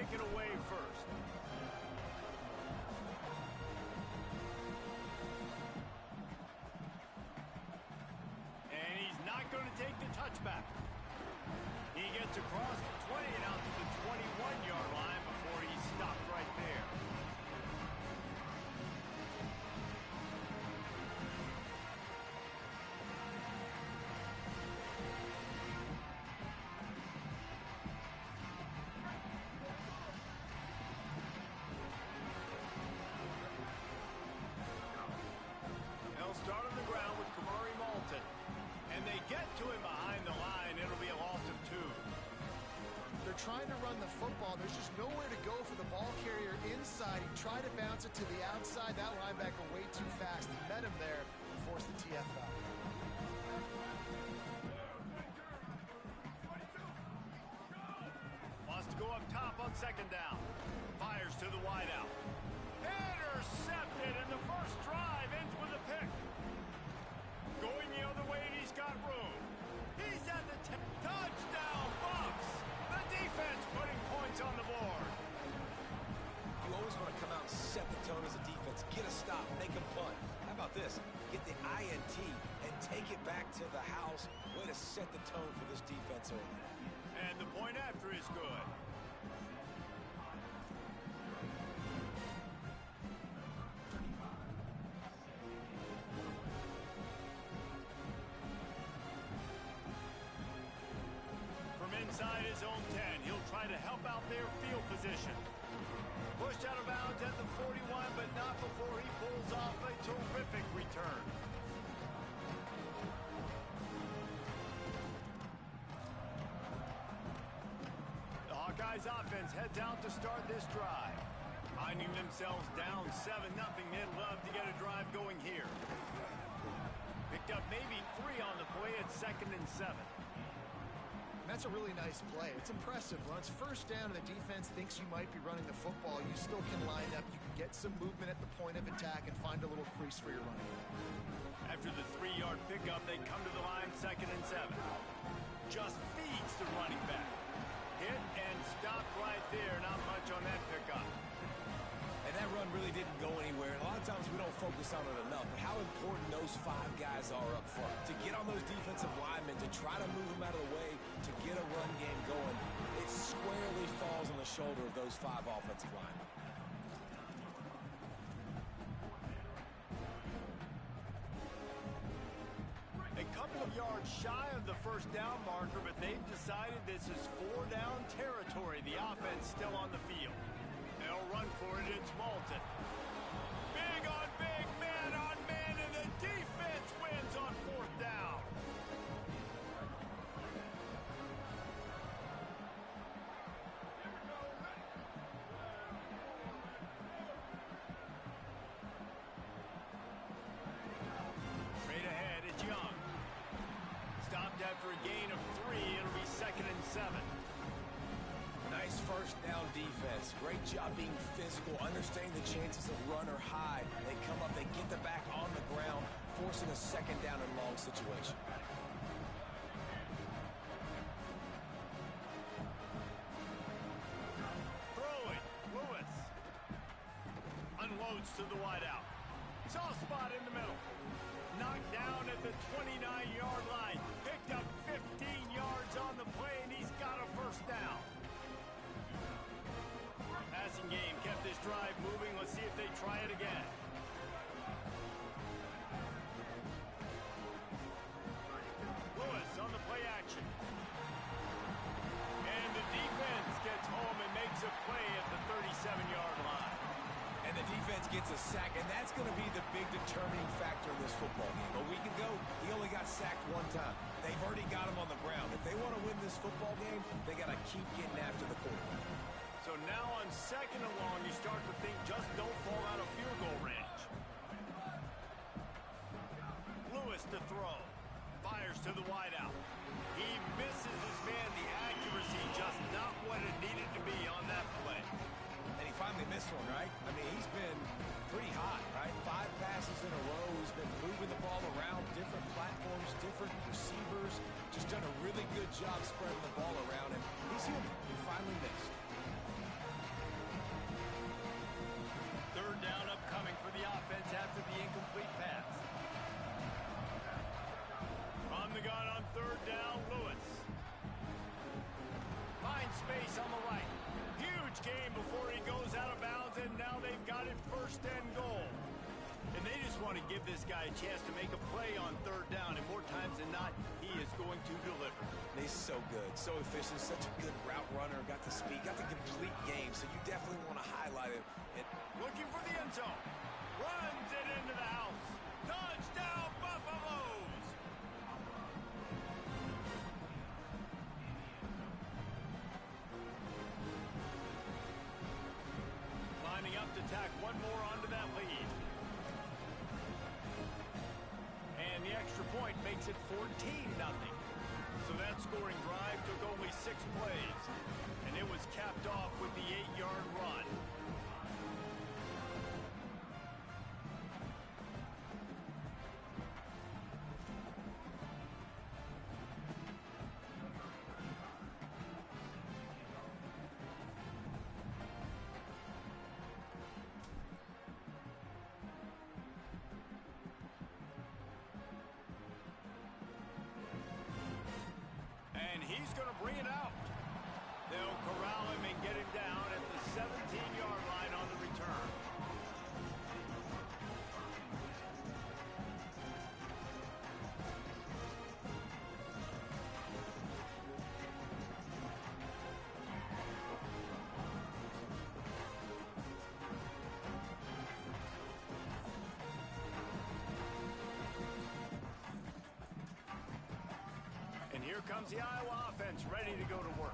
kick it away first. And he's not going to take the touchback. He gets across the 20 and out to the 21-yard line before he's stopped right there. They'll start on the ground with Kamari Malton. And they get to him behind the line. It'll be a loss of 2. They're trying to run the football. There's just nowhere to go for the ball carrier inside. He tried to bounce it to the outside. That linebacker way too fast. He met him there and forced the TFL. Wants to go up top on second down. Fires to the wideout. Intercepted, and the first drive ends with a pick. Going the other way, and he's got room. He's at the touchdown, Bucks. The defense putting points on the board. You always want to come out and set the tone as a defense. Get a stop, make a punt. How about this? Get the INT and take it back to the house. Way to set the tone for this defense early. And the point after is good. Inside his own 10, he'll try to help out their field position. Pushed out of bounds at the 41, but not before he pulls off a terrific return. The Hawkeyes offense heads out to start this drive. Finding themselves down 7-0, they'd love to get a drive going here. Picked up maybe 3 on the play at 2nd and 7. That's a really nice play. It's impressive. When it's first down and the defense thinks you might be running the football, you still can line up. You can get some movement at the point of attack and find a little crease for your running back. After the 3-yard pickup, they come to the line 2nd and 7. Just feeds the running back. Hit and stopped right there. Not much on that pickup. And that run really didn't go anywhere. And a lot of times we don't focus on it enough. But how important those 5 guys are up front. To get on those defensive linemen, to try to move them out of the way, to get a run game going, it squarely falls on the shoulder of those 5 offensive linemen. A couple of yards shy of the first down marker, but they've decided this is 4-down territory. The offense still on the field. They'll run for it. It's Malton. Big on big, man on man, and the defense wins on 4th down. Straight ahead, it's Young. Stopped after a gain of 3. It'll be 2nd and 7. Nice first down defense. Great job being physical, understanding the chances of run or high. They come up, they get the back on the ground, forcing a 2nd down and long situation. Throwing, Lewis. Unloads to the wideout. Soft spot in the middle. Knocked down at the 29-yard line. Picked up 15 yards on the play, and he's got a first down. Passing game kept this drive moving. Let's see if they try it again. Lewis on the play action. And the defense gets home and makes a play at the 37-yard line. And the defense gets a sack, and that's going to be the big determining factor in this football game. A week ago, he only got sacked 1 time. They've already got him on the ground. If they want to win this football game, they got to keep getting after the quarterback. So now on 2nd and long, you start to think just don't fall out of field goal range. Lewis to throw. Fires to the wideout. He misses his man. The accuracy just not what it needed to be on that play. And he finally missed one, right? I mean, he's been pretty hot, right? 5 passes in a row. He's been moving the ball around, different platforms, different receivers. Just done a really good job spreading the ball around, and he's human. He finally missed. huge gain before he goes out of bounds, and now they've got it first and goal. And they just want to give this guy a chance to make a play on third down, and more times than not, he is going to deliver. He's so good, so efficient, such a good route runner, got the speed, got the complete game, so you definitely want to highlight him. And looking for the end zone. Runs it into the house. Touchdown, Buffaloes! Lining up to tack one more onto that lead. And the extra point makes it 14-0. So that scoring drive took only 6 plays. And it was capped off with the 8-yard run. He's going to bring it out. They'll corral him and get him down at the 17-yard line on the return. And here comes the Iowa offense ready to go to work.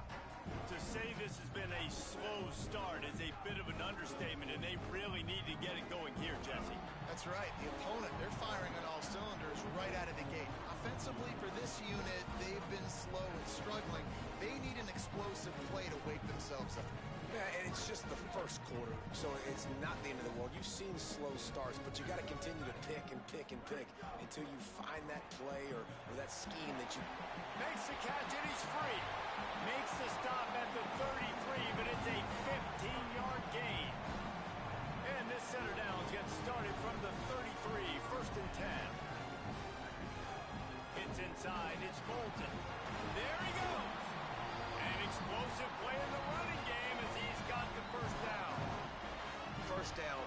To say this has been a slow start is a bit of an understatement, and they really need to get it going here, Jesse. That's right. The opponent, they're firing on all cylinders right out of the gate. Offensively, for this unit, they've been slow and struggling. They need an explosive play to wake themselves up. yeah, and it's just the first quarter, so it's not the end of the world. You've seen slow starts, but you got to continue to pick and pick and pick until you find that play or that scheme that you... Makes the catch, and he's free. Makes the stop at the 33, but it's a 15-yard gain. And this center downs gets started from the 33, first and 10. It's inside, it's Bolton. There he goes. An explosive play in the running game as he's got the first down. First down,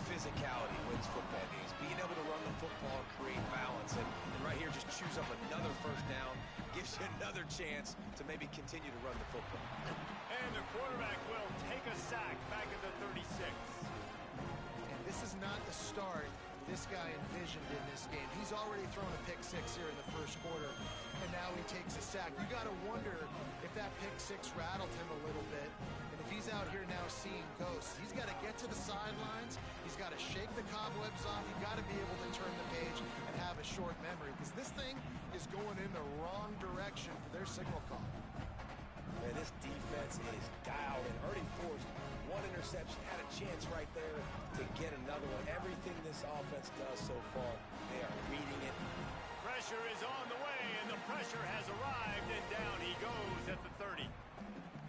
physicality wins football games. Being able to run the football and create balance. And right here, just choose up another first down. Gives you another chance to maybe continue to run the football. And the quarterback will take a sack back at the 36. And this is not the start this guy envisioned in this game. He's already thrown a pick six here in the first quarter, and now he takes a sack. You got to wonder if that pick six rattled him a little bit. And if he's out here now seeing ghosts, he's got to get to the sidelines. He's got to shake the cobwebs off. He's got to be able to turn the page and have a short memory, because this thing is going in the wrong direction for their signal call. Man, this defense is dialed in. Already forced one interception, had a chance right there to get another one. Everything this offense does so far, they are reading it. Pressure is on the way, and the pressure has arrived, and down he goes at the 30.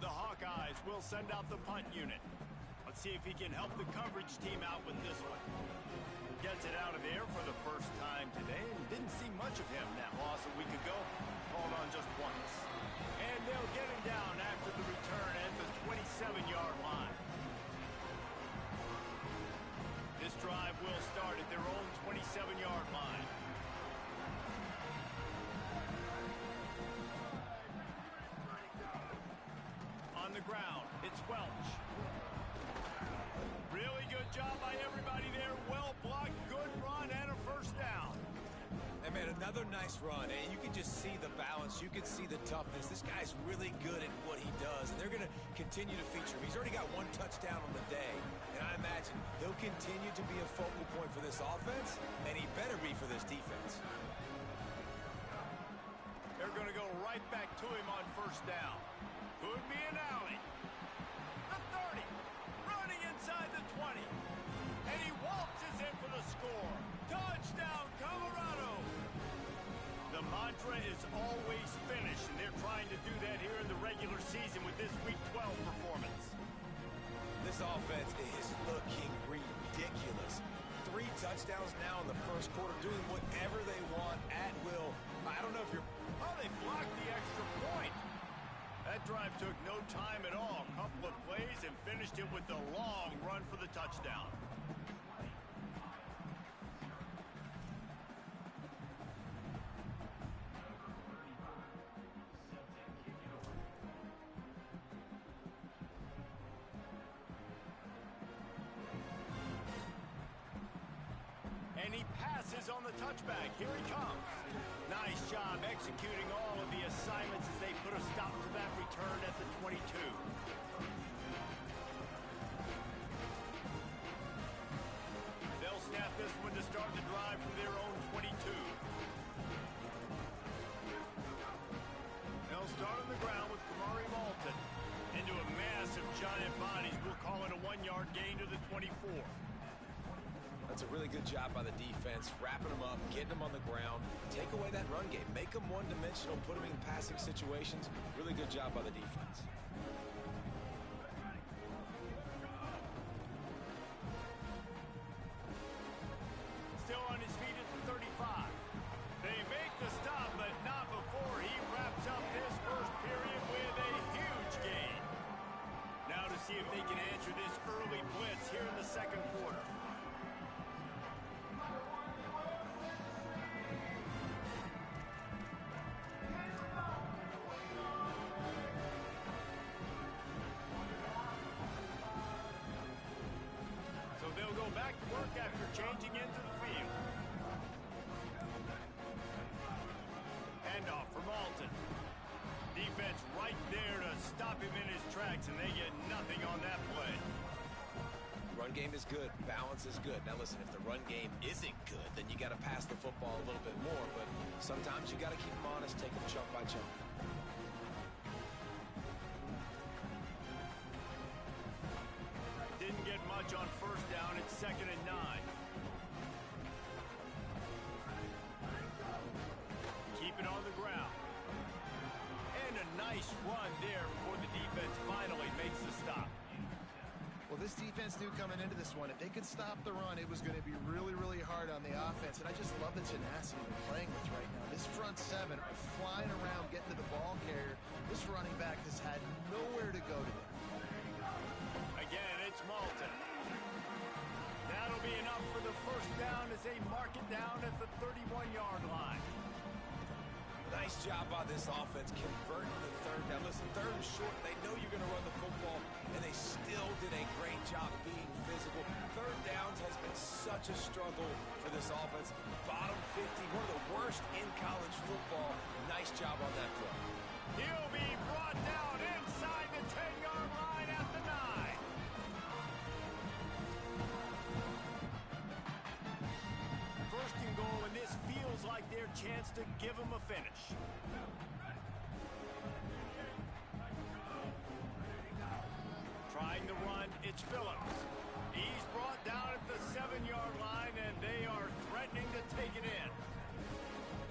The Hawkeyes will send out the punt unit. Let's see if he can help the coverage team out with this one. Gets it out of the air for the first time today, and didn't see much of him that loss a week ago. Called on just once. And they'll get him down after the return at the 27-yard line. This drive will start at their own 27-yard line. On the ground, it's Welch. Really good job by everybody there. Well blocked, good run, and a first down. And man, another nice run. And you can just see the balance. You can see the toughness. This guy's really good at what he does. And they're going to continue to feature him. He's already got one touchdown on the day. And I imagine he'll continue to be a focal point for this offense. And he better be for this defense. They're going to go right back to him on first down. Could be an alley. The 30. Running inside the 20. And he waltzes in for the score. Touchdown, Colorado. The mantra is always finish, and they're trying to do that here in the regular season with this Week 12 performance. This offense is looking ridiculous. 3 touchdowns now in the first quarter, doing whatever they want at will. I don't know if you're... Oh, they blocked the extra point. That That drive took no time at all. A couple of plays and finished it with a long run for the touchdown. And he passes on the touchback. Here he comes. Nice job executing all of the assignments as they put a stop to that return at the 22. They'll snap this one to start the drive from their own 22. They'll start on the ground with Kamari Malton. Into a massive giant bodies. We'll call it a 1-yard gain to the 24. That's a really good job by the defense, wrapping them up, getting them on the ground, take away that run game, make them one-dimensional, put them in passing situations. Really good job by the defense. Still on his feet at the 35. They make the stop, but not before he wraps up this first period with a huge gain. Now to see if they can answer this early blitz here in the second quarter. They'll go back to work after changing into the field. Handoff for Malton. Defense right there to stop him in his tracks, and they get nothing on that play. Run game is good. Balance is good. Now listen, if the run game isn't good, then you got to pass the football a little bit more, but sometimes you got to keep them honest, take them chunk by chunk. Didn't get much on first down. It's 2nd and 9. Keep it on the ground. And a nice run there before the defense finally makes the stop. Well, this defense knew coming into this one, if they could stop the run, it was going to be really, really hard on the offense. And I just love the tenacity they're playing with right now. This front seven are flying around, getting to the ball carrier. This running back has had nowhere to go today. Again, it's Malton. That'll be enough for the first down as they mark it down at the 31-yard line. Nice job by this offense converting the third down. Listen, third and short, they know you're going to run the football, and they still did a great job being physical. Third downs has been such a struggle for this offense. Bottom 50, one of the worst in college football. Nice job on that play. He'll be brought down inside the 10-yard line at the 9. First and goal, and this feels like their chance to give them a finish. Trying to run, it's Phillips. He's brought down at the 7-yard line, and they are threatening to take it in.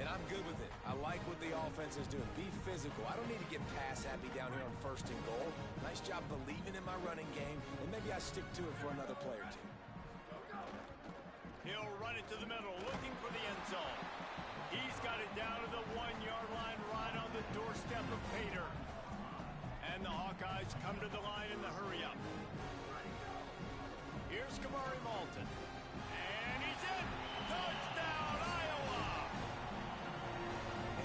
And I'm good with it. I like what the offense is doing. Be physical. I don't need to get pass happy down here on first and goal. Nice job believing in my running game, and maybe I stick to it for another play or two. He'll run it to the middle, looking for the end zone. He's got it down to the 1-yard line, right on the doorstep of Pater. And the Hawkeyes come to the line in the hurry-up. Here's Kamari Malton. And he's in! Touchdown, Iowa!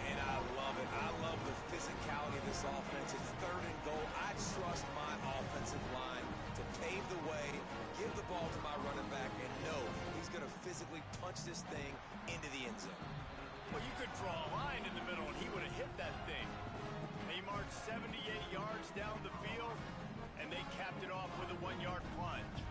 And I love it. I love the physicality of this offense. It's third and goal. I trust my offensive line to pave the way, give the ball to my running back, and know he's going to physically punch this thing into the end zone. Well, you could draw a line in the middle, and he would have hit that thing. He marched 78 yards down the field, and they capped it off with a 1-yard plunge.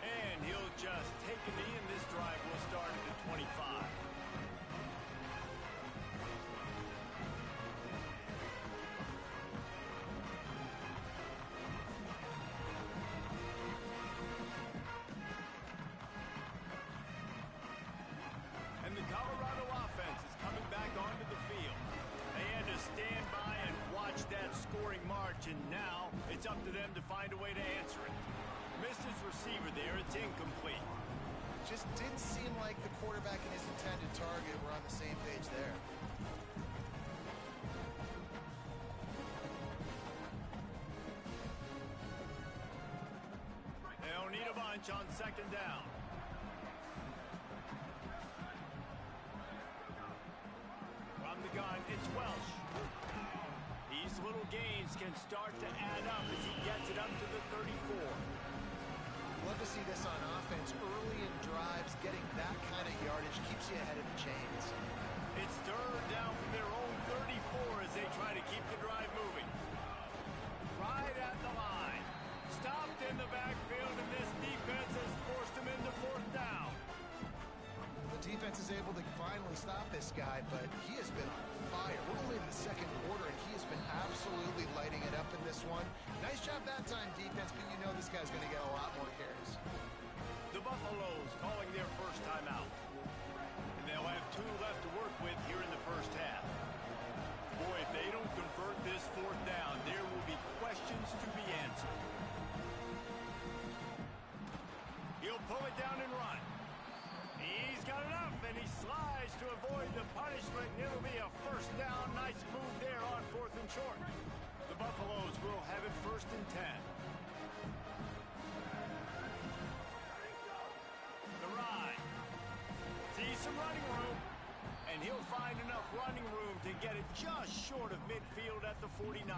And he'll just take a knee, and this drive will start at the 25. And the It's up to them to find a way to answer it. Missed his receiver there. It's incomplete. Just didn't seem like the quarterback and his intended target were on the same page there. They'll need a bunch on second down. From the gun, it's Welsh. These little gains can start to add up as he gets it up to the 34. Love to see this on offense early in drives. Getting that kind of yardage keeps you ahead of the chains. It's third down from their own 34 as they try to keep the drive moving. Right at the line. Stopped in the backfield, and this defense has forced him into fourth down. The defense is able to finally stop this guy, but he has been on fire. We're only in the second quarter, and he has been absolutely lighting it up in this one. Nice job that time, defense, but you know this guy's going to get a lot more carries. The Buffaloes calling their first time out. And they'll have 2 left to work with here in the first half. Boy, if they don't convert this fourth down, there will be questions to be answered. He'll pull it down and run. He's got enough, and he slides to avoid the punishment, and it'll be a first down. Nice move there on 4th and short. The Buffaloes will have it 1st and 10. The ride. Sees some running room, and he'll find enough running room to get it just short of midfield at the 49.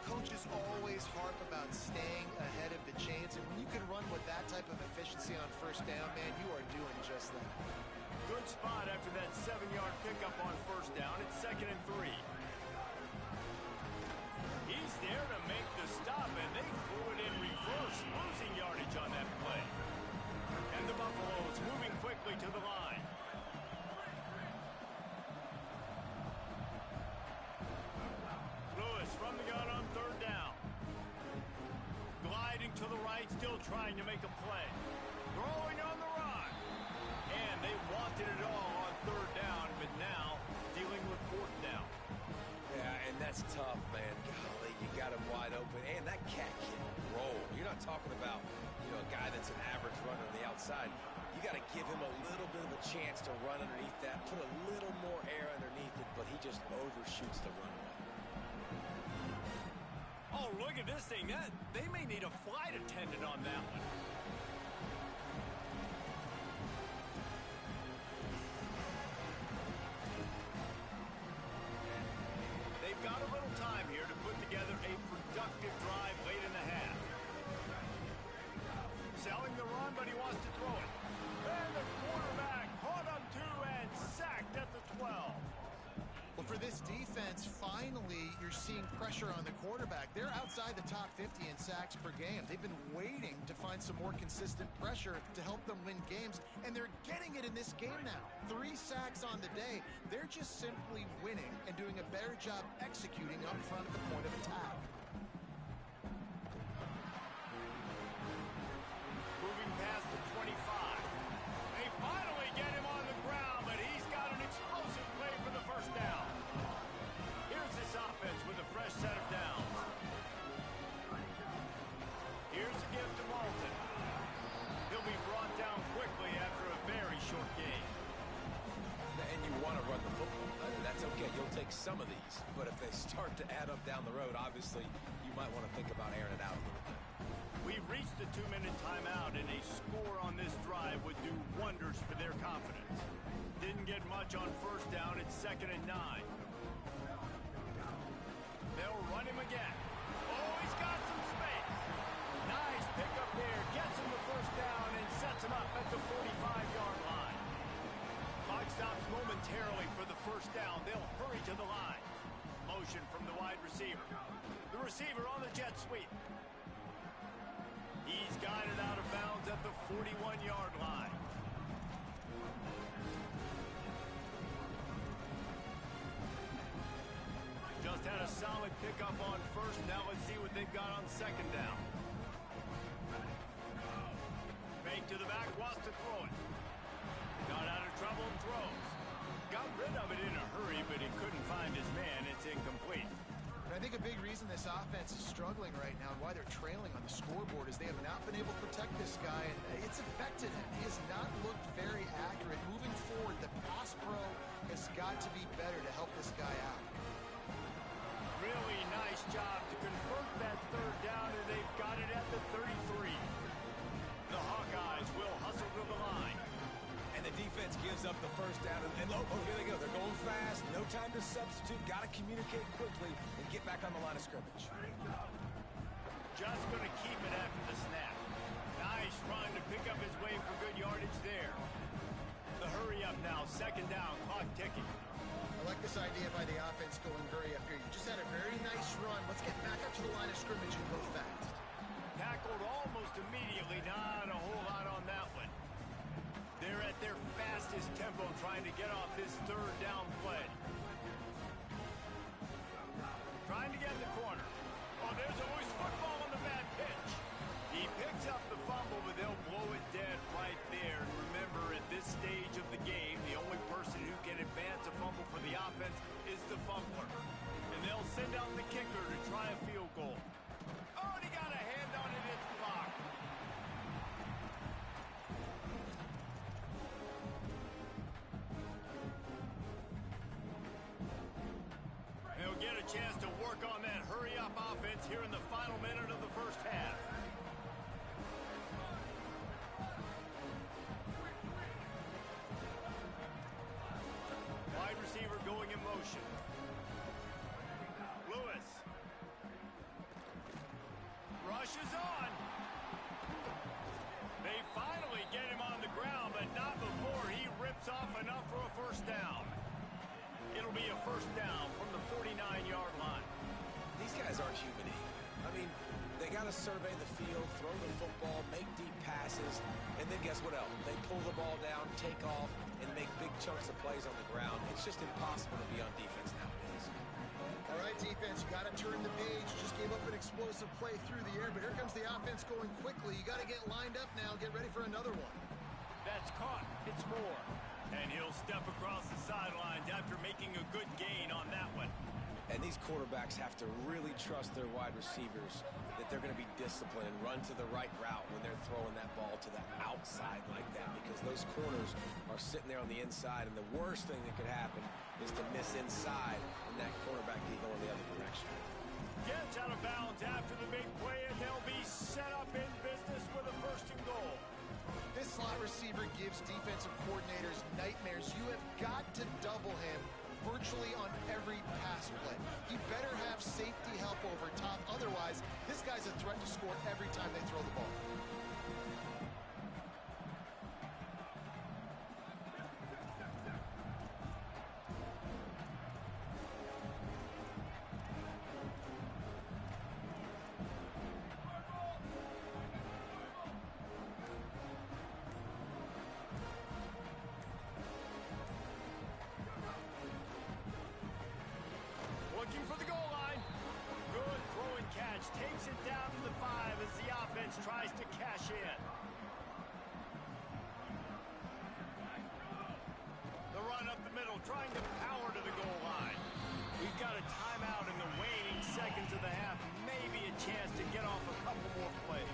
Coaches always harp about staying ahead of the chains, and when you can run with that type of efficiency on first down, man, you are doing just that. Good spot after that 7-yard pickup on first down. It's 2nd and 3. He's there to make the stop, and they threw it in reverse, losing yardage on that play. And the Buffaloes moving quickly to the line. Lewis from the gun on 3rd down. Gliding to the right, still trying to make a play. Throwing on the run. And they wanted it all on 3rd down, but now dealing with 4th down. Yeah, and that's tough, man. Golly, you got him wide open. And that cat can roll. You're not talking about, a guy that's an average runner on the outside. You got to give him a little bit of a chance to run underneath that, put a little more air underneath it, but he just overshoots the runway. Oh, look at this thing. They may need a flight attendant on that one. They've got a little time here to put together a productive drive late in the half. Selling the run, but he wants to throw it. And the quarterback caught him too and sacked at the 12. Well, for this defense, finally, you're seeing pressure on the quarterback. They're outside the top 50 in sacks per game. They've been waiting to find some more consistent pressure to help them win games, and they're getting it in this game now. 3 sacks on the day. They're just simply winning and doing a better job executing up front at the point of attack. Moving past the 25. They finally get him on the ground, but he's got an explosive play for the first down. Here's this offense with a fresh set of downs. Here's a gift to Walton. He'll be brought down quickly after a very short game. And you want to run the football. That's okay. You'll take some of these. But if they start to add up down the road, obviously, you might want to think about airing it out a little bit. We've reached the 2-minute timeout, and a score on this drive would do wonders for their confidence. Didn't get much on first down. It's 2nd and 9. They'll run him again. Oh, he's got some space. Nice pickup there. Gets him the first down and sets him up at the 45-yard line. Clock stops momentarily for the first down. They'll hurry to the line. Motion from the wide receiver. The receiver on the jet sweep. He's got it out of bounds at the 41-yard line. Just had a solid pickup on first. Now let's see what they've got on second down. Fake to the back, wants to throw it. Got out of trouble and throws. Got rid of it in a hurry, but he couldn't find his man. It's incomplete. And I think a big reason this offense is struggling right now and why they're trailing on the scoreboard is they have not been able to protect this guy, and it's affected him. He has not looked very accurate. Moving forward, the pass pro has got to be better to help this guy out. Really nice job to convert that third down, and they've got it at the 33. The Hawkeyes will hustle to the line. And the defense gives up the first down. And oh, here they go. They're going fast. No time to substitute. Got to communicate quickly and get back on the line of scrimmage. Just going to keep it after the snap. Nice run to pick up his way for good yardage there. The hurry up now. Second down. Clock ticking. I like this idea by the offense going hurry up here. You just had a very nice run. Let's get back up to the line of scrimmage and go fast. Tackled almost immediately. Not a whole lot on that one. They're at their fastest tempo trying to get off this third down play. Trying to get in the corner. Oh, there's always football on the bad pitch. He picks up the fumble, but they'll blow it dead right there. And remember, at this stage of the game, the only person who can advance a fumble for the offense is the fumbler. And they'll send out the kicker to try a field goal. Oh, and he got a hand on it. It's blocked. They'll get a chance to work on that hurry-up offense here in the final minute of the first half. Wide receiver going in motion. Lewis. Rushes on. They finally get him on the ground, but not before he rips off enough for a first down. It'll be a first down from the 49-yard line. These guys aren't human. I mean, they got to survey the field, throw the football, make deep passes, and then guess what else? They pull the ball down, take off, and make big chunks of plays on the ground. It's just impossible to be on defense nowadays. All right, defense, you got to turn the page. You just gave up an explosive play through the air, but here comes the offense going quickly. You got to get lined up now. Get ready for another one. That's caught. It's Moore. And he'll step across the sidelines after making a good gain on that one. And these quarterbacks have to really trust their wide receivers that they're going to be disciplined and run to the right route when they're throwing that ball to the outside like that, because those corners are sitting there on the inside, and the worst thing that could happen is to miss inside and that quarterback be going the other direction. Gets out of bounds after the big play, and they'll be set up in business with a first and goal. This slot receiver gives defensive coordinators nightmares. You have got to double him virtually on every pass play. He better have safety help over top. Otherwise, this guy's a threat to score every time they throw the ball. Looking for the goal line. Good throw and catch. Takes it down to the 5 as the offense tries to cash in. The run up the middle, trying to power to the goal line. We've got a timeout in the waning seconds of the half. Maybe a chance to get off a couple more plays.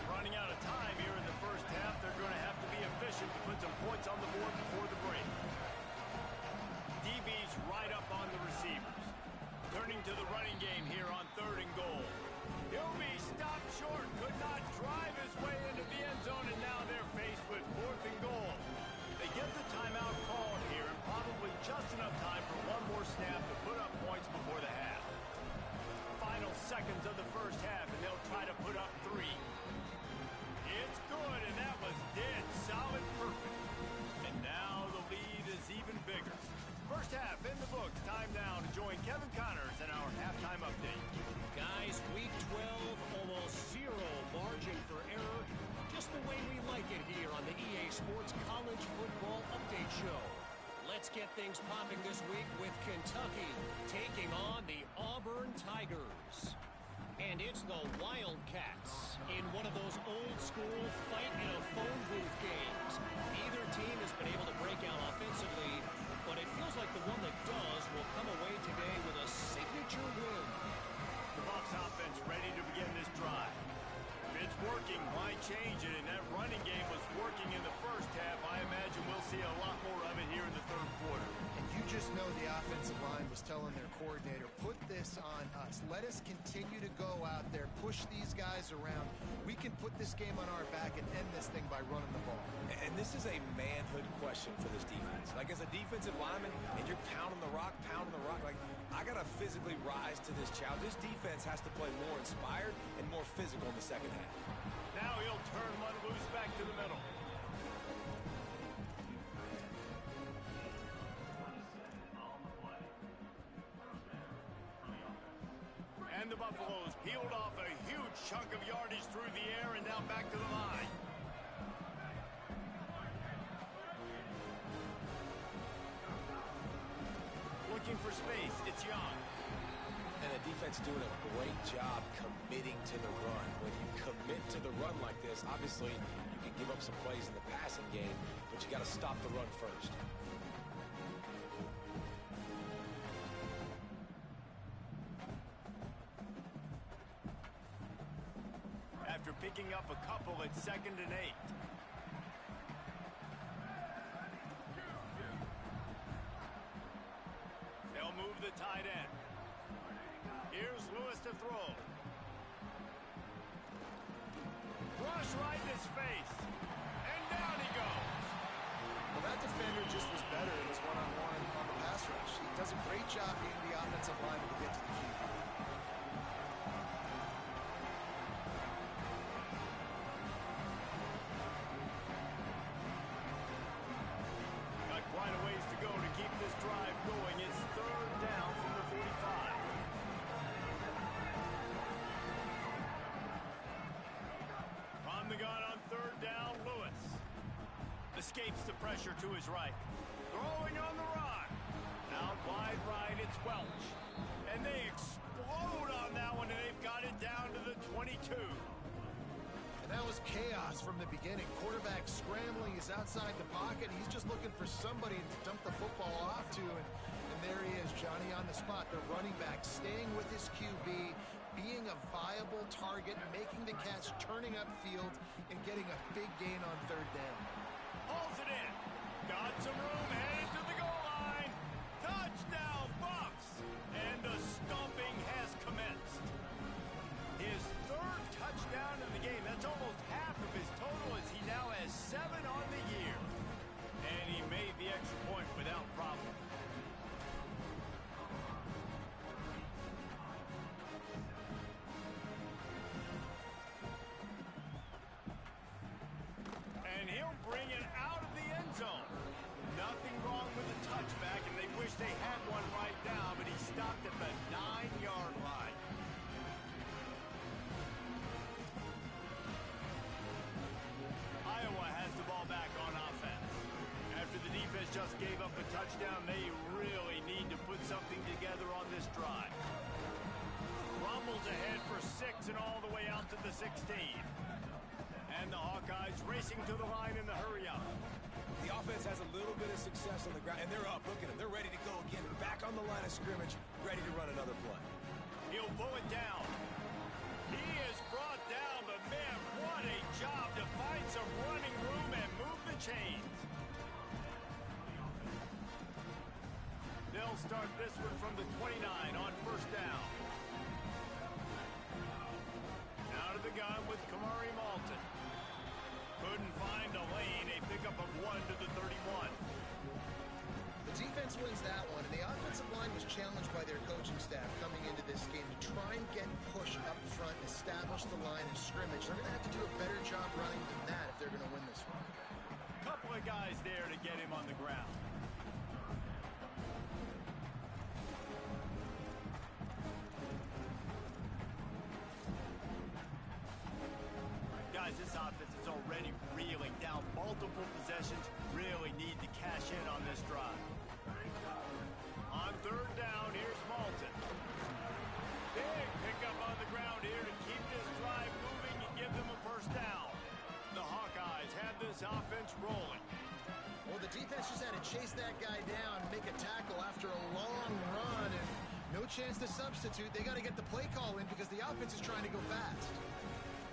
Running out of time here in the first half. They're going to have to be efficient to put some points on the board before the break. DB's right up on the receivers. Turning to the running game here on third and goal. He'll be stopped short. Could not drive his way into the end zone, and now they're faced with fourth and goal. They get the timeout called here, and probably just enough time for one more snap to put up points before the half. Final seconds of the first half, and they'll try to put up 3. It's good, and that was dead solid perfect. And now the lead is even bigger. First half in the books. Time now to join Kevin Connors in our halftime update. Guys, week 12, almost zero margin for error. Just the way we like it here on the EA Sports College Football Update Show. Let's get things popping this week with Kentucky taking on the Auburn Tigers. And it's the Wildcats in one of those old-school fight-in-a-phone booth games. Either team has been able to break out offensively, but it feels like the one that does will come away today with a signature win. The Bucs offense ready to begin this drive. If it's working, why change it? And that running game was working in the first half. I imagine we'll see a lot more of it here in the third quarter. And you just know the offensive line was telling their coordinator, put this on us. Let us continue to go out there, push these guys around. We can put this game on our back and end this thing by running the ball. And this is a manhood question for this defense. Like, as a defensive lineman, and you're pounding the rock, like, I got to physically rise to this challenge. This defense has to play more inspired and more physical in the second half. Now he'll turn one loose back to the middle. And the Buffaloes peeled off a huge chunk of yardage through the air and now back to the line. Looking for space, it's Young. And the defense doing a great job committing to the run. When you commit to the run like this, obviously you can give up some plays in the passing game, but you got to stop the run first. After picking up a couple at 2nd and 8. They'll move the tight end. Here's Lewis to throw. Rush right in his face. And down he goes. Well, that defender just was better in his one-on-one on the pass rush. He does a great job being the offensive lineman to get to the QB. Got quite a ways to go to keep this drive going. It's 3rd down from the 45. On the gun on 3rd down, Lewis. Escapes the pressure to his right. Throwing on the run. Out wide right, it's Welch. And they explode on that one, and they've got it down to the 22. And that was chaos from the beginning. Quarterback scrambling, he's outside the pocket. He's just looking for somebody to dump the football off to. And there he is, Johnny on the spot. The running back staying with his QB, being a viable target, making the catch, turning upfield, and getting a big gain on 3rd down. Pulls it in. Got some room, headed to the goal line. Touchdown, Bucs! And the stomping has commenced. His 3rd touchdown in the game. That's almost half of his total, as he now has 7 on the year. And he made the extra point without problem. And he'll bring it out of the end zone. Nothing wrong with the touchback, and they wish they had one right now, but he stopped at the 9-yard line. Iowa has the ball back on offense. After the defense just gave up a touchdown, they really need to put something together on this drive. Rumbles ahead for 6 and all the way out to the 16. And the Hawkeyes racing to the line in the hurry-up. The offense has a little bit of success on the ground, and they're up. Look at them. They're ready to go again. Back on the line of scrimmage, ready to run another play. He'll pull it down. He is brought down, but man, what a job to find some running room and move the chains. They'll start this one from the 29 on 1st down. Out of the gun with Kamari Malton. Couldn't find a lane. A pickup of 1 to the 31. The defense wins that one, and the offensive line was challenged by their coaching staff coming into this game to try and get push up front and establish the line of scrimmage. They're going to have to do a better job running than that if they're going to win this one. Couple of guys there to get him on the ground. Guys, this offense is already reeling down multiple possessions. Really need to cash in on this drive. On 3rd down, here's Malton. Big pickup on the ground here just had to chase that guy down, make a tackle after a long run, and no chance to substitute. They got to get the play call in because the offense is trying to go fast.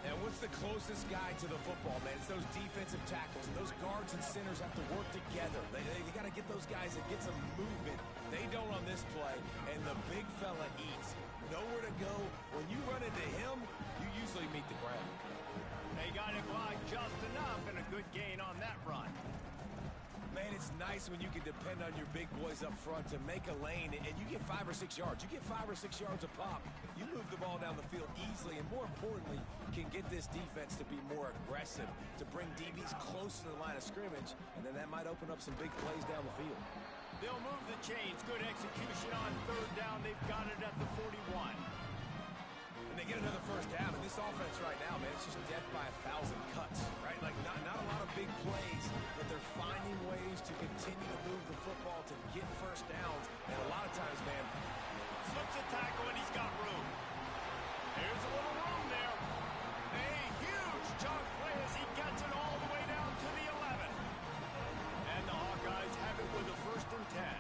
And what's the closest guy to the football, man? It's those defensive tackles. And those guards and centers have to work together. They got to get those guys and get some movement. They don't on this play, and the big fella eats. Nowhere to go. When you run into him, you usually meet the ground. They got it blocked just enough, and a good gain on that run. Man, it's nice when you can depend on your big boys up front to make a lane, and you get 5 or 6 yards. You get 5 or 6 yards a pop. You move the ball down the field easily, and more importantly, can get this defense to be more aggressive, to bring DBs close to the line of scrimmage, and then that might open up some big plays down the field. They'll move the chains. Good execution on third down. They've got it at the 41. And they get another first down, and this offense right now, man, it's just death by 1,000 cuts, right? Like, not a lot of big plays, but they're finding ways to continue to move the football to get first downs. And a lot of times, man, slips a tackle, and he's got room. There's a little room there. A huge chunk play as he gets it all the way down to the 11. And the Hawkeyes have it with a 1st and 10.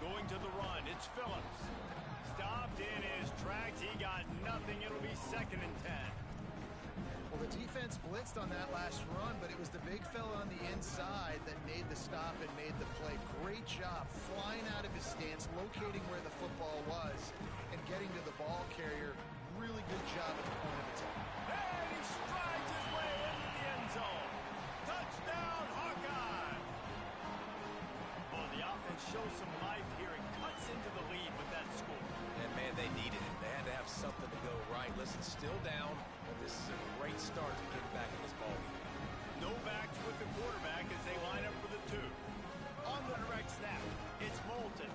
Going to the run, it's Phillips. Stopped in his tracks. He got nothing. It'll be 2nd and 10. Well, the defense blitzed on that last run, but it was the big fella on the inside that made the stop and made the play. Great job flying out of his stance, locating where the football was, and getting to the ball carrier. Really good job at the point of attack. And he strides his way into the end zone. Touchdown, Hawkeye! Oh, the offense shows some life here and cuts into the lead with that score. and man, they needed it. They had to have something to go right. Listen, still down, but this is a great start to get back in this ballgame. No backs with the quarterback as they line up for the 2. On the direct snap, it's Moulton.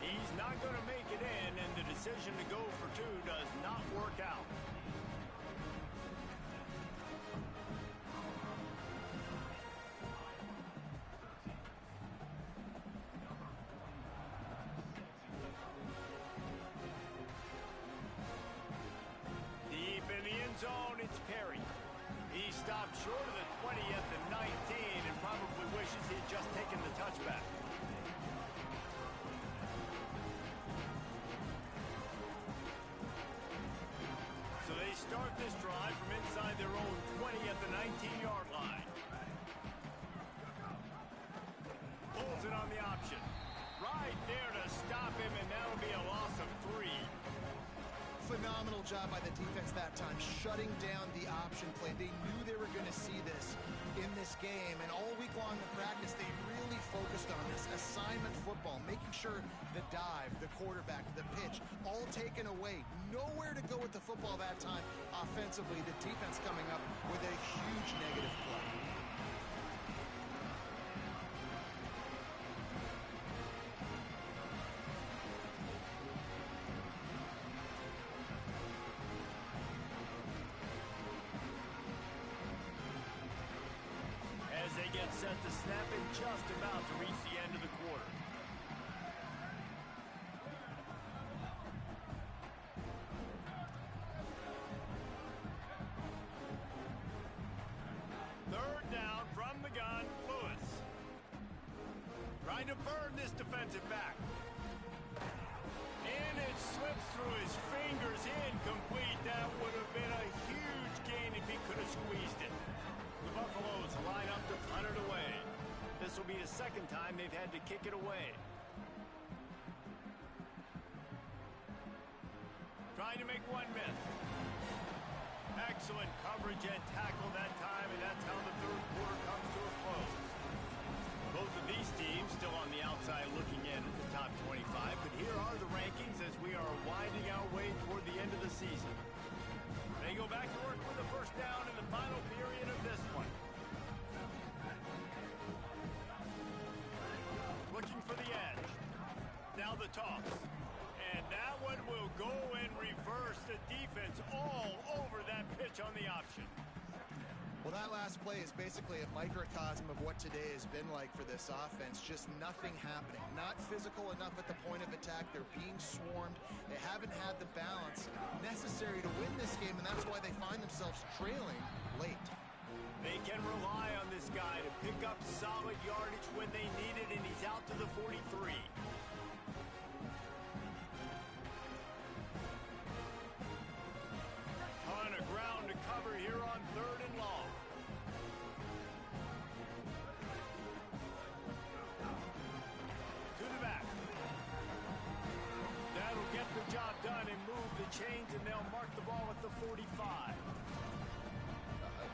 He's not going to make it in, and the decision to go for 2 does not work out. Deep in the end zone, it's Perry. He stopped short of the 20 at the 19 and probably wishes he had just taken the touchback. So they start this drive from inside their own 20 at the 19-yard line. Pulls it on the option. Right there to stop him, and that'll be a loss of 3. Phenomenal job by the defense that time, shutting down the option play. They knew they were going to see this in this game, and all week long in practice, they really focused on this assignment football, making sure the dive, the quarterback, the pitch, all taken away. Nowhere to go with the football that time offensively. The defense coming up with a huge negative play. As they get set to snap it, just about to reach the end of the quarter. Third down from the gun, Lewis. Trying to burn this defensive back. And it slips through his fingers, incomplete. That would have been a huge gain if he could have squeezed it. The Buffaloes line up to punt it away. This will be the 2nd time they've had to kick it away. Trying to make one miss. Excellent coverage and tackle that time, and that's how the 3rd quarter comes to a close. Both of these teams still on the outside looking in at the top 25, but here are the rankings as we are winding our way toward the end of the season. They go back to work with the 1st down in the final period of this one. Looking for the edge. Now the toss. And that one will go in reverse. The defense all over that pitch on the option. Well, that last play is basically a microcosm of what today has been like for this offense. Just nothing happening. Not physical enough at the point of attack. They're being swarmed. They haven't had the balance necessary to win this game, and that's why they find themselves trailing late. They can rely on this guy to pick up solid yardage when they need it, and he's out to the 43. Ton of ground to cover here on 3rd and long. To the back. That'll get the job done and move the chains, and they'll mark the ball at the 45.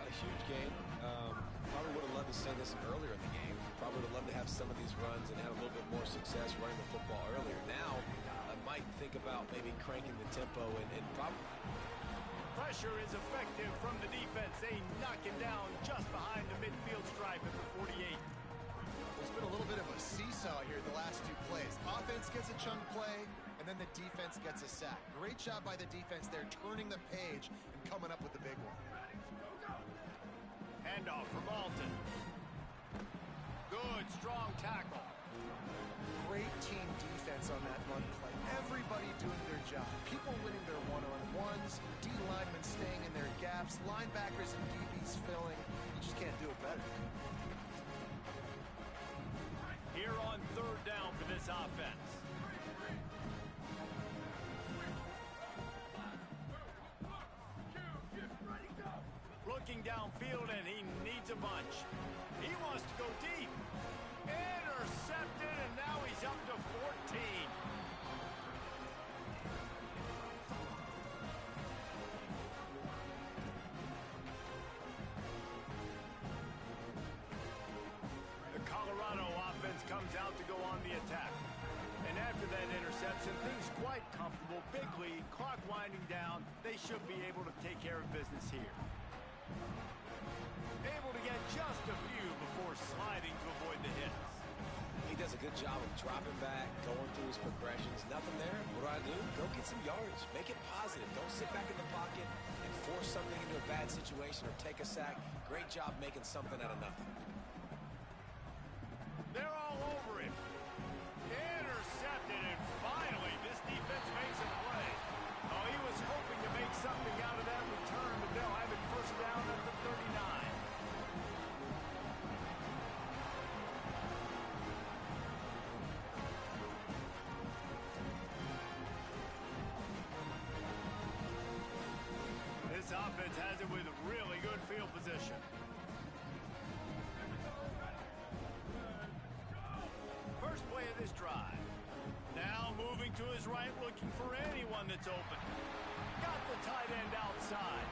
A huge game. Probably would have loved to say this earlier in the game. Probably would have loved to have some of these runs and have a little bit more success running the football earlier. Now, I might think about maybe cranking the tempo and probably... Pressure is effective from the defense. They knock him down just behind the midfield stripe at the 48. There's been a little bit of a seesaw here the last 2 plays. Offense gets a chunk play, and then the defense gets a sack. Great job by the defense there, turning the page and coming up with the big one. Handoff from Alton. Good, strong tackle. Great team defense on that run play. Everybody doing their job. People winning their one-on-ones, D linemen staying in their gaps, linebackers and DBs filling. You just can't do it better. Here on 3rd down for this offense. Looking downfield, and he needs a bunch. He wants to go deep. Intercepted, and now he's up to 14. The Colorado offense comes out to go on the attack. And after that interception, things quite comfortable. Big lead, clock winding down. They should be able to take care of business here. Able to get just a few before sliding to avoid the hits. He does a good job of dropping back, going through his progressions. Nothing there. What do? Go get some yardage. Make it positive. Don't sit back in the pocket and force something into a bad situation or take a sack. Great job making something out of nothing. They're all over him. Intercepted, and finally this defense makes a play. Oh, he was hoping to make something out of that return, but they'll have it 1st down at the 39. This offense has it with really good field position. First play of this drive. Now moving to his right, looking for anyone that's open. Got the tight end outside.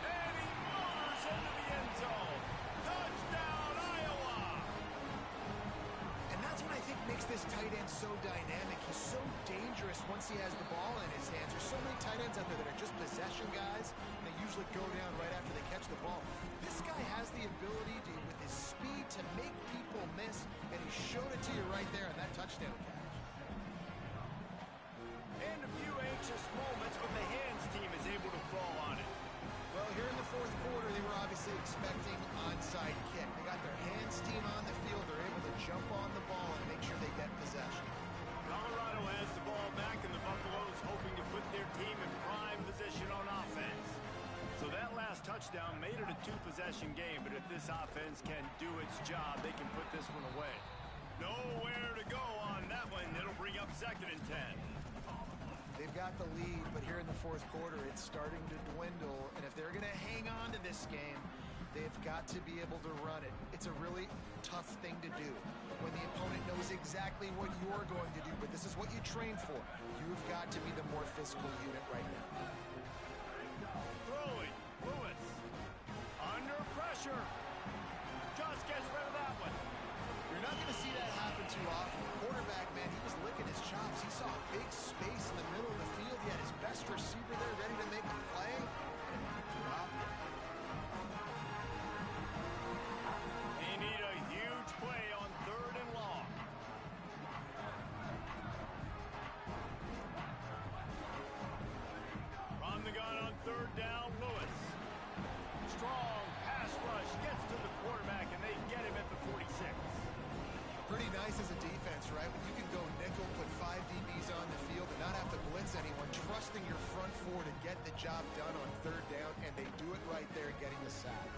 And he motors into the end zone. Touchdown, Iowa! And that's what I think makes this tight end so dynamic. He's so dangerous once he has the ball in his hands. There's so many tight ends out there that are just possession guys, and they usually go down right after they catch the ball. This guy has the ability to, with his speed, to make people miss, and he showed it to you right there in that touchdown catch. And a few anxious moments, but the hands team is able to fall on it. Well, here in the 4th quarter, they were obviously expecting onside kick. They got their hands team on the field. They're able to jump on the ball and make sure they get possession. Colorado has the ball back, and the Buffaloes hoping to put their team in prime position on offense. So that last touchdown made it a 2-possession game, but if this offense can do its job, they can put this one away. Nowhere to go on that one. It'll bring up 2nd and 10. They've got the lead, but here in the 4th quarter, it's starting to dwindle. And if they're going to hang on to this game, they've got to be able to run it. It's a really tough thing to do when the opponent knows exactly what you're going to do, but this is what you train for. You've got to be the more physical unit right now. Throwing, Lewis. Under pressure. Just gets rid of that one. You're not going to see that happen too often. The quarterback, man, he was licking his chops. He saw a big space in the middle of the field. He had his best receiver there ready to make a play, and he dropped it. They need a huge play on 3rd and long. From the gun on 3rd down, Lewis. Strong pass rush gets to the quarterback, and they get him at the 46. Pretty nice as a defense, right? When you can go nickel, put 5 DBs on the field and not have to blitz anyone, trusting your front 4 to get the job done on 3rd down, and they do it right there, getting the sack.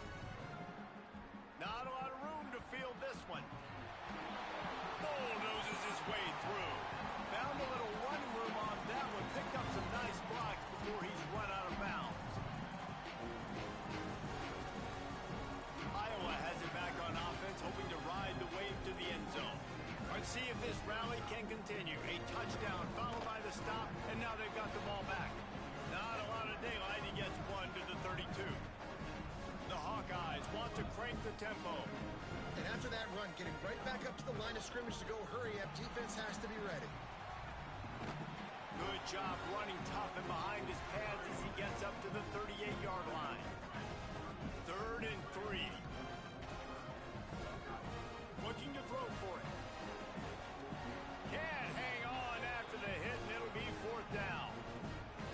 this rally can continue. A touchdown followed by the stop, and now they've got the ball back. Not a lot of daylight. He gets one to the 32. The Hawkeyes want to crank the tempo. And after that run, getting right back up to the line of scrimmage to go hurry up, defense has to be ready. Good job running tough and behind his pads as he gets up to the 38-yard line. 3rd and 3. Looking to throw for it. Can't hang on after the hit, and it'll be 4th down.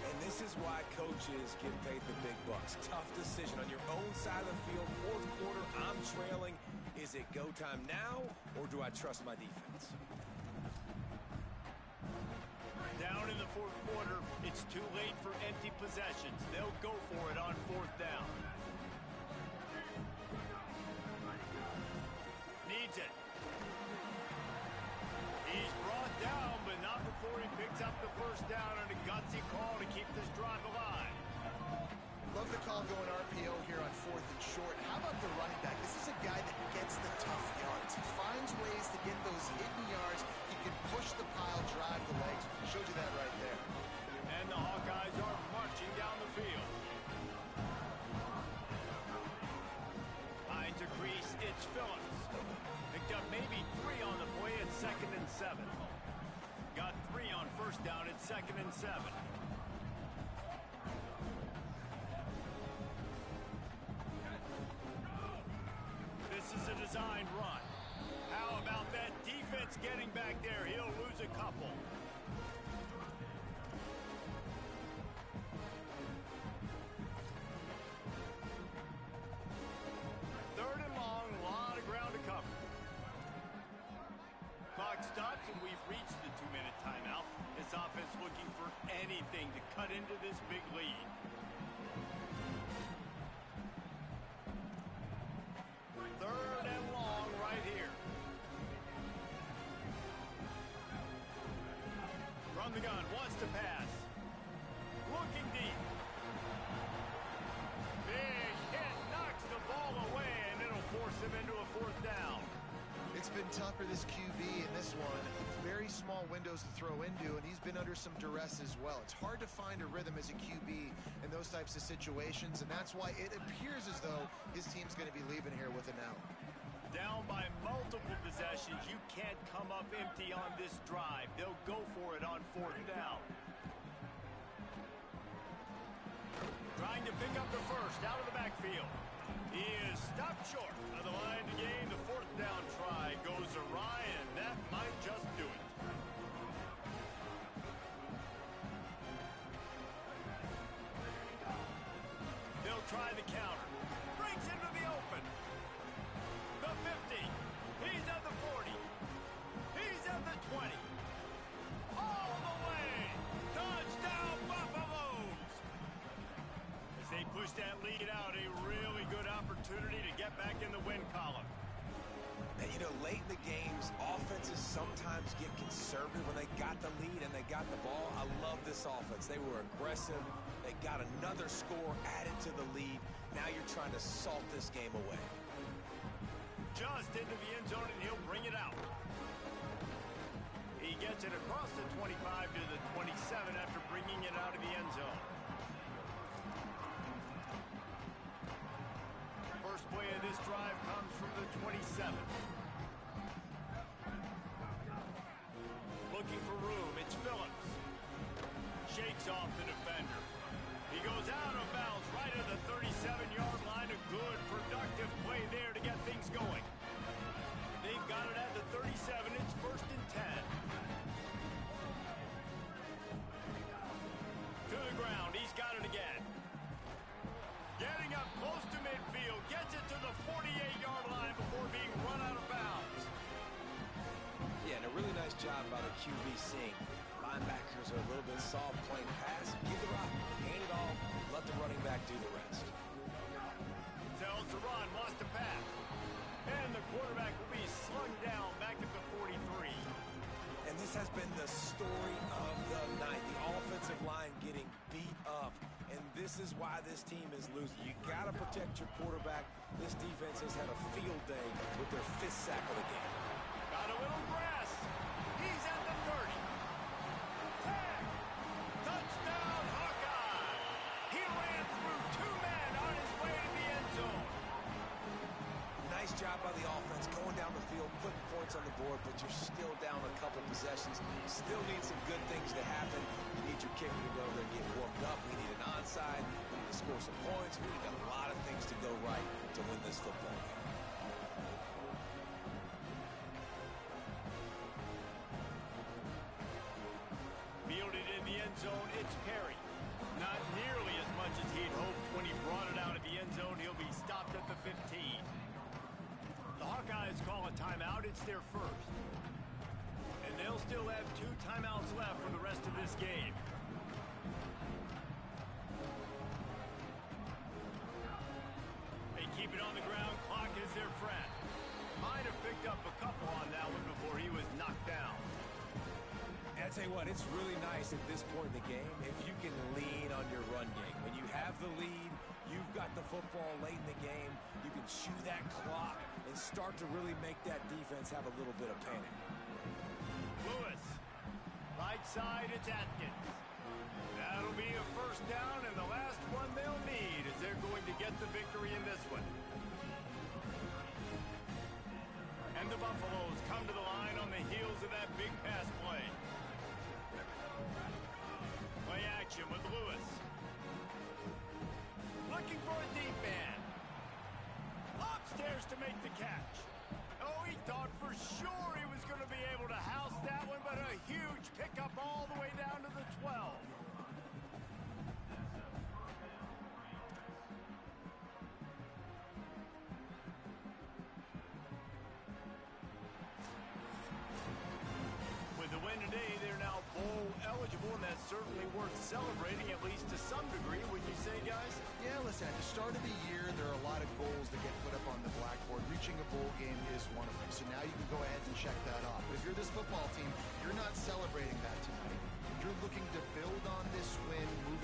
And this is why coaches get paid the big bucks. Tough decision on your own side of the field. 4th quarter, I'm trailing. Is it go time now, or do I trust my defense? Down in the 4th quarter, it's too late for empty possessions. They'll go for it on 4th down. Needs it. He's brought down, but not before he picks up the 1st down on a gutsy call to keep this drive alive. Love the call going RPO here on 4th and short. How about the running back? This is a guy that gets the tough yards. He finds ways to get those hidden yards. He can push the pile, drive the legs. Showed you that right there. And the Hawkeyes are marching down the field. Finds a crease. It's Phillips. Picked up maybe 3 on the play at 2nd and 7. Got 3 on 1st down at 2nd and 7. This is a designed run. How about that defense getting back there? He'll lose a couple. Third and long, a lot of ground to cover. Clock stops, and we've reached the 2-minute timeout. This offense looking for anything to cut into this big lead. Third and long right here. From the gun, wants to pass. Looking deep. Big hit, knocks the ball away, and it'll force him into a 4th down. It's been tough for this QB in this one. Very small windows to throw into, and he's been under some duress as well. It's hard to find a rhythm as a QB in those types of situations, and that's why it appears as though his team's going to be leaving here with an out. Down by multiple possessions, you can't come up empty on this drive. They'll go for it on 4th down. Trying to pick up the 1st out of the backfield. He is stopped short of the line to gain. The 4th down try goes awry, and that might just do it. They'll try the counter. Breaks into the open. The 50. He's at the 40. He's at the 20. All the way. Touchdown, Buffaloes. As they push that lead out, a really good opportunity to get back in the win column. And, you know, late in the games, offenses sometimes get conservative when they got the lead and they got the ball. I love this offense. They were aggressive. They got another score added to the lead. Now you're trying to salt this game away. Just into the end zone, and he'll bring it out. He gets it across the 25 to the 27 after bringing it out of the end zone. First play of this drive comes from the 27. Looking for room, it's Phillips. Shakes off the defender. He goes out of bounds right at the 37-yard line. A good, productive play there to get things going. They've got it at the 37. It's 1st and 10. To the ground. He's got it again. Getting up close to midfield. Gets it to the 48-yard line before being run out of bounds. Yeah, and a really nice job by the QB seeing. Linebackers are a little bit soft playing pass. Give the rock, hand it off, let the running back do the rest. Tells the run, wants to pass. And the quarterback will be slung down back at the 43. And this has been the story of the night. The offensive line getting beat up. And this is why this team is losing. You got to protect your quarterback. This defense has had a field day with their 5th sack of the game. Got a little grass. points on the board, but you're still down a couple possessions. Still need some good things to happen. You need your kicker to go there and get warmed up. We need an onside. We need to score some points. We need a lot of things to go right to win this football game. Fielded in the end zone, it's Perry. Not nearly as much as he'd hoped when he brought it out of the end zone. He'll be stopped at the 15. The Hawkeyes call a timeout. It's their first. And they'll still have 2 timeouts left for the rest of this game. They keep it on the ground. Clock is their friend. Might have picked up a couple on that one before he was knocked down. And I tell you what, it's really nice at this point in the game if you can lean on your run game. When you have the lead, you've got the football late in the game, you can chew that clock and start to really make that defense have a little bit of panic. Lewis. Right side, it's Atkins. That'll be a first down, and the last one they'll need as they're going to get the victory in this one. And the Buffaloes come to the line on the heels of that big pass play. Play action with Lewis. Looking for a deep man. Upstairs to make the catch. Oh, he thought for sure he was going to be able to house that one, but a huge pickup all the way down to the 12. With the win today, they're now bowl eligible, and that's certainly worth celebrating, at least to some degree, wouldn't you say, guys? Yeah, listen, at the start of the year, there are a lot of goals that get put up on the blackboard. Reaching a bowl game is one of them. So now you can go ahead and check that off. But if you're this football team, you're not celebrating that tonight. You're looking to build on this win, moving